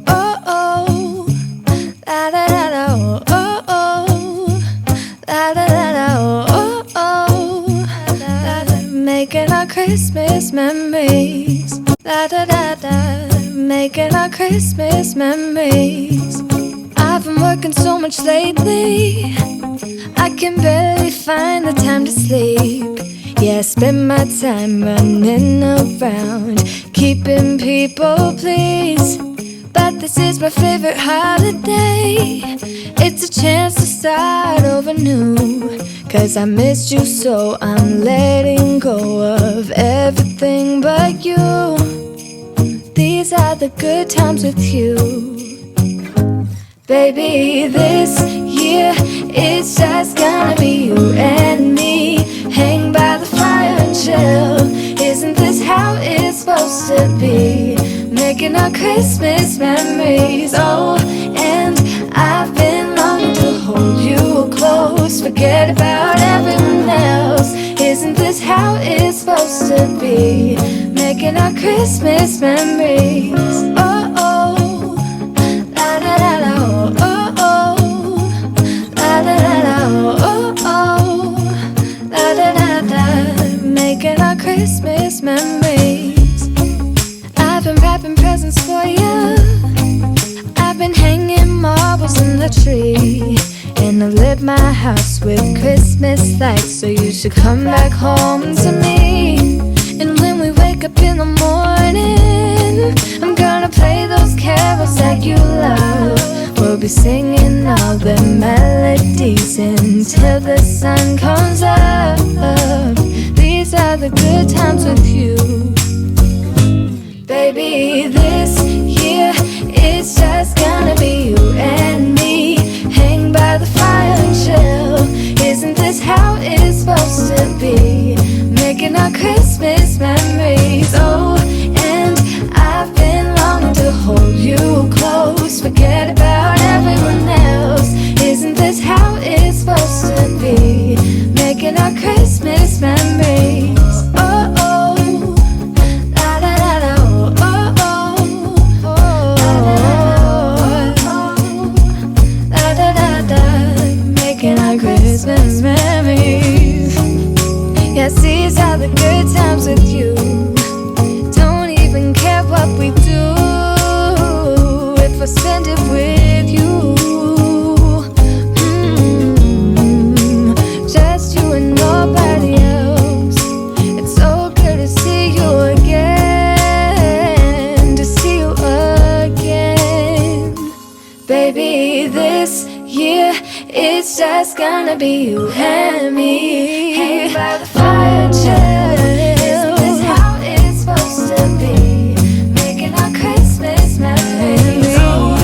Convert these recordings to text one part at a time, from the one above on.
oh, oh. La da da da, oh, oh, oh. La da da da, oh, oh, oh. Making our Christmas memories. La da da da, making our Christmas memories. I've been working so much lately, I can barely find the time to sleep. Yeah, I spend my time running around, keeping people pleased. But this is my favorite holiday. It's a chance to start over new. 'Cause I missed you, so I'm letting go of everything but you. These are the good times with you. Baby, this year it's just gonna be you and me. Hang by the fire and chill. Isn't this how it's supposed to be? Making our Christmas memories. Oh, and I've been longing to hold you close. Forget about everyone else. Isn't this how it's supposed to be? Making our Christmas memories. Oh, oh. La da da da, oh, oh. La da da da, oh, oh. La da da da, making our Christmas memories. I've been wrapping presents for you. I've been hanging marbles in the tree. And I lit my house with Christmas lights. So you should come back home to me. And when we wake up in the morning, I'm gonna play those carols that you love. We'll be singing all the melodies until the sun comes up. These are the good times with you. Baby, this year it's just gonna be you and me. Hang by the fire and chill. Isn't this how it's supposed to be? Making our Christmas memories. Oh, and I've been longing to hold you close. Forget about everyone else. Isn't this how it's supposed to be? Making our Christmas memories. Oh, oh. La da da da, oh, oh. La da da da, making our Christmas memories. Yes, these are the good times with you. Don't even care what we do if I spend it with you. Just you and nobody else. It's so good to see you again. To see you again. Baby, this year it's just gonna be you and me. Hang by the fire and chill. Isn't this how it's supposed to be? Making our Christmas memories. Oh,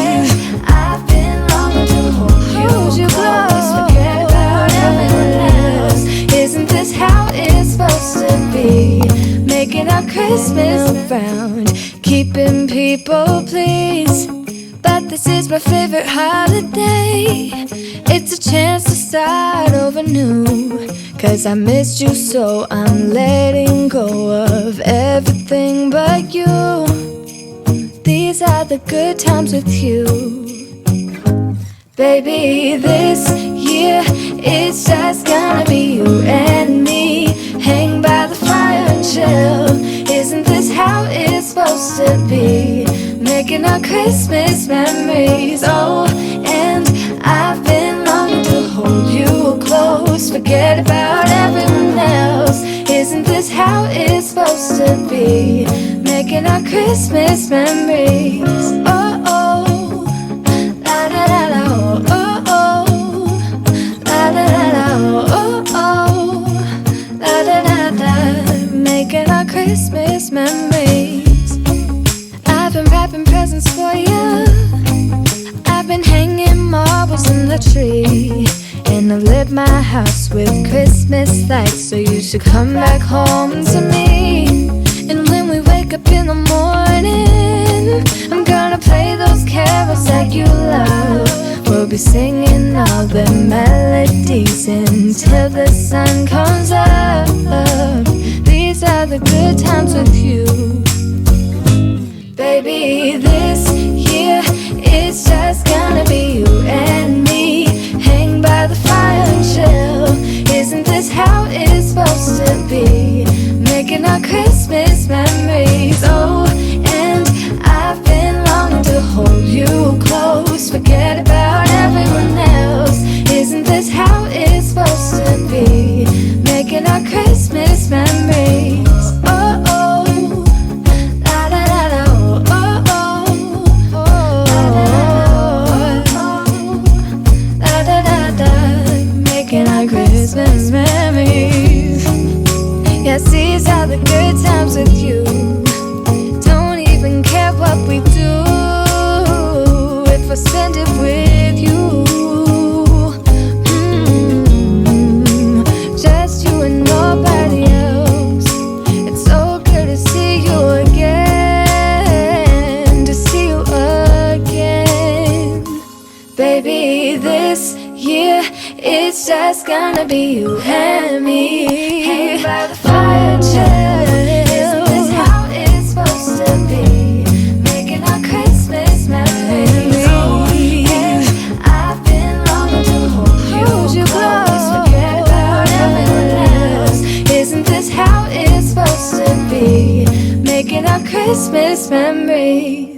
and I've been longing to hold you close. Forget about everyone else. Isn't this how it's supposed to be? Making our Christmas around, keeping people pleased. But this is my favorite holiday. It's a chance to start over new. 'Cause I missed you, so I'm letting go of everything but you. These are the good times with you. Baby, this year it's just gonna be you and me. Hang by the fire and chill. Isn't this how it's supposed to be? Making our Christmas memories. Oh, and I've been longing to hold you close. Forget about everyone else. Isn't this how it's supposed to be? Making our Christmas memories. Oh, oh. La da da da, oh, oh. La da da da, oh, oh. La da da da, making our Christmas memories. I've been wrapping presents for you. I've been hanging marbles in the tree. And I lit my house with Christmas lights. So you should come back home to me. And when we wake up in the morning, I'm gonna play those carols that you love. We'll be singing all the melodies until the sun comes up. These are the good times with you. Baby, this gonna be you and me. Hang by the fire and chill. Isn't this how it's supposed to be? Making our Christmas memories. Oh yeah, I've been longing to hold you close. Forget about everyone else. Isn't this how it's supposed to be? Making our Christmas memories.